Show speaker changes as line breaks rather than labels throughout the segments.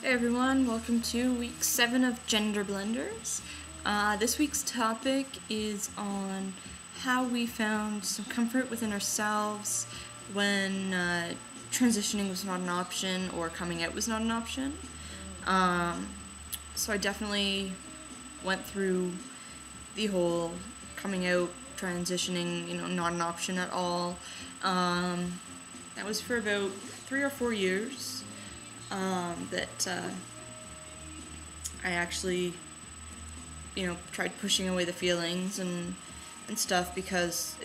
Hey everyone, welcome to week 7 of GenderBlenders. This week's topic is on how we found some comfort within ourselves when transitioning was not an option or coming out was not an option. So I definitely went through the whole coming out, transitioning, not an option at all. That was for about 3 or 4 years. That I actually, tried pushing away the feelings and stuff because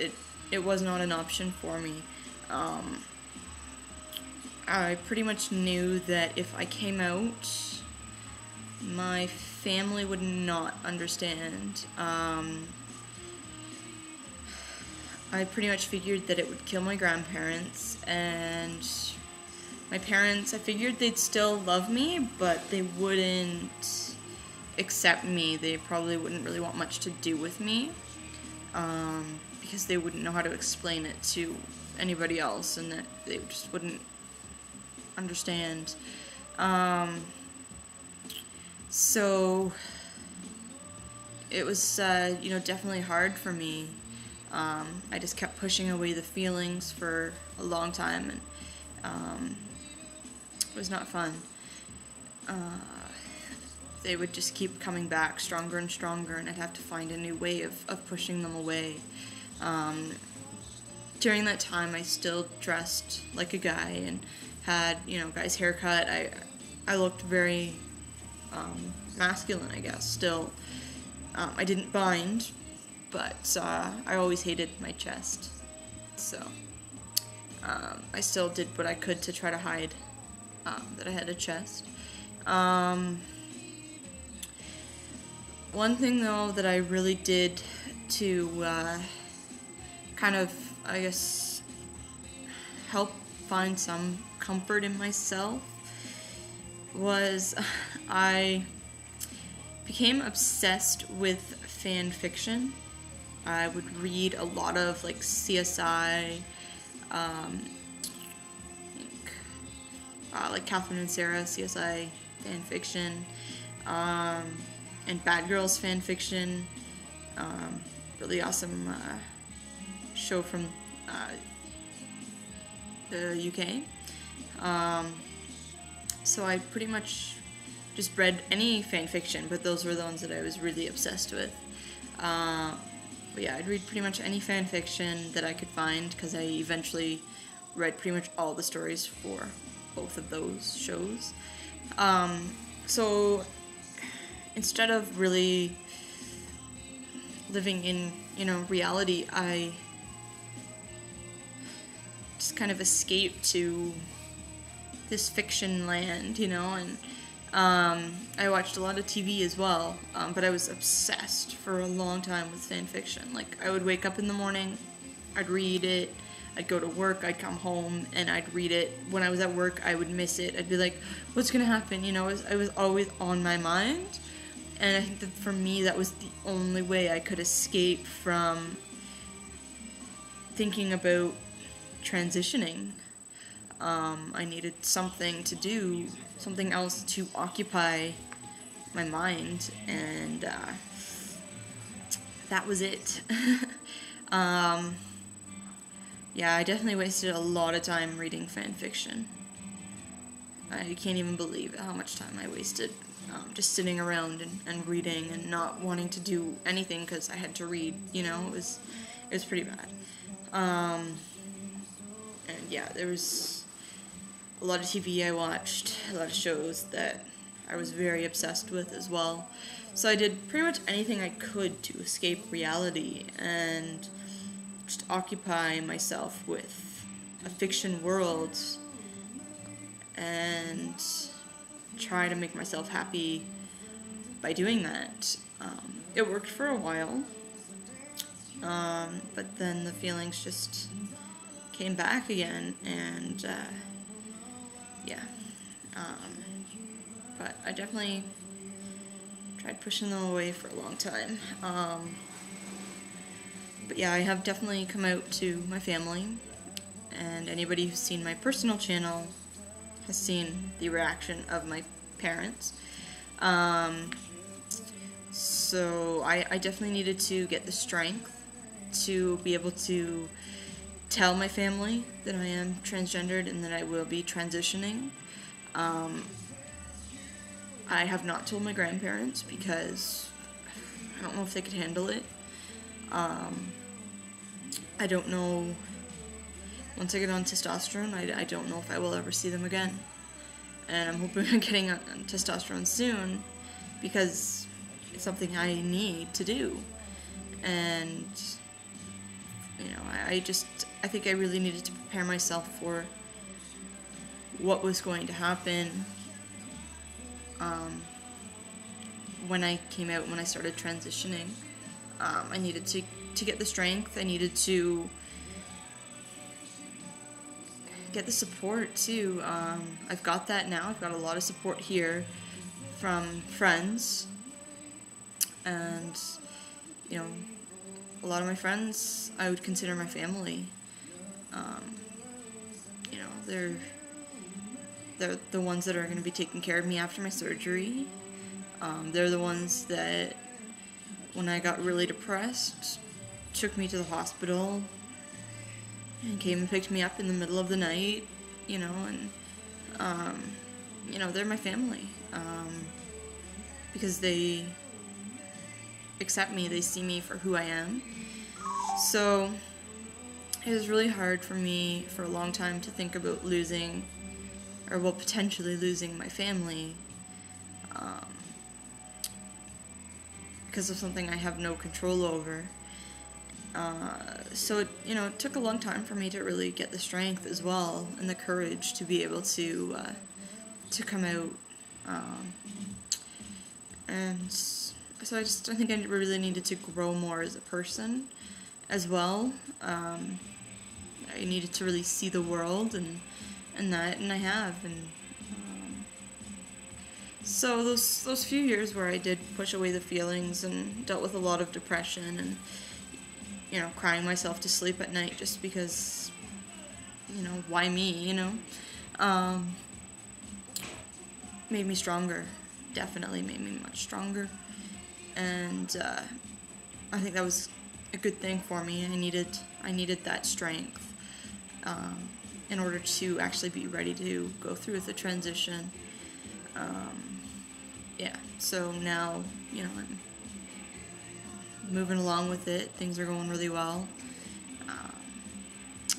it was not an option for me. I pretty much knew that if I came out, my family would not understand. I pretty much figured that it would kill my grandparents, and my parents, I figured they'd still love me, but they wouldn't accept me. They probably wouldn't really want much to do with me, because they wouldn't know how to explain it to anybody else, and that they just wouldn't understand. So it was, definitely hard for me. I just kept pushing away the feelings for a long time, and it was not fun. They would just keep coming back stronger and stronger, and I'd have to find a new way of pushing them away. During that time, I still dressed like a guy and had, guy's haircut. I looked very masculine, I guess, still. I didn't bind, but I always hated my chest. So I still did what I could to try to hide that I had a chest. One thing, though, that I really did to kind of, I guess, help find some comfort in myself was I became obsessed with fan fiction. I would read a lot of, like, CSI, like Catherine and Sarah CSI fan fiction, and Bad Girls fan fiction. Really awesome show from the UK. So I pretty much just read any fan fiction, but those were the ones that I was really obsessed with. But yeah, I'd read pretty much any fan fiction that I could find, because I eventually read pretty much all the stories for both of those shows. So instead of really living in, reality, I just kind of escaped to this fiction land, and I watched a lot of TV as well, but I was obsessed for a long time with fan fiction. Like, I would wake up in the morning, I'd read it, I'd go to work, I'd come home, and I'd read it. When I was at work, I would miss it. I'd be like, what's gonna happen? It was always on my mind, and I think that for me, that was the only way I could escape from thinking about transitioning. I needed something to do, something else to occupy my mind, and that was it. Yeah, I definitely wasted a lot of time reading fan fiction. I can't even believe how much time I wasted just sitting around and reading and not wanting to do anything because I had to read. It was pretty bad. And yeah, there was a lot of TV I watched, a lot of shows that I was very obsessed with as well. So I did pretty much anything I could to escape reality and just occupy myself with a fiction world and try to make myself happy by doing that. It worked for a while, but then the feelings just came back again, and yeah. But I definitely tried pushing them away for a long time. But yeah, I have definitely come out to my family, and anybody who's seen my personal channel has seen the reaction of my parents. So I definitely needed to get the strength to be able to tell my family that I am transgendered and that I will be transitioning. I have not told my grandparents because I don't know if they could handle it. I don't know, once I get on testosterone, I don't know if I will ever see them again. And I'm hoping I'm getting on testosterone soon because it's something I need to do. And, you know, I think I really needed to prepare myself for what was going to happen when I came out, when I started transitioning. I needed to get the strength. I needed to get the support too. I've got that now. I've got a lot of support here from friends, and you know, a lot of my friends I would consider my family. You know, they're the ones that are going to be taking care of me after my surgery. They're the ones that, when I got really depressed, took me to the hospital and came and picked me up in the middle of the night, you know, and, you know, they're my family, because they accept me, they see me for who I am. So it was really hard for me for a long time to think about losing, or well, potentially losing my family, because of something I have no control over. So, you know, it took a long time for me to really get the strength as well, and the courage to be able to come out. And so I think I really needed to grow more as a person as well. I needed to really see the world and I have. And so those few years where I did push away the feelings and dealt with a lot of depression and, you know, crying myself to sleep at night just because, you know, why me, you know, made me stronger. Definitely made me much stronger. And I think that was a good thing for me. I needed that strength in order to actually be ready to go through with the transition. Yeah, so now, you know, I'm moving along with it. Things are going really well.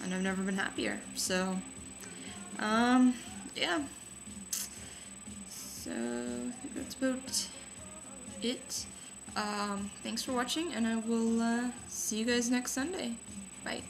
And I've never been happier. So, yeah. So, I think that's about it. Thanks for watching, and I will see you guys next Sunday. Bye.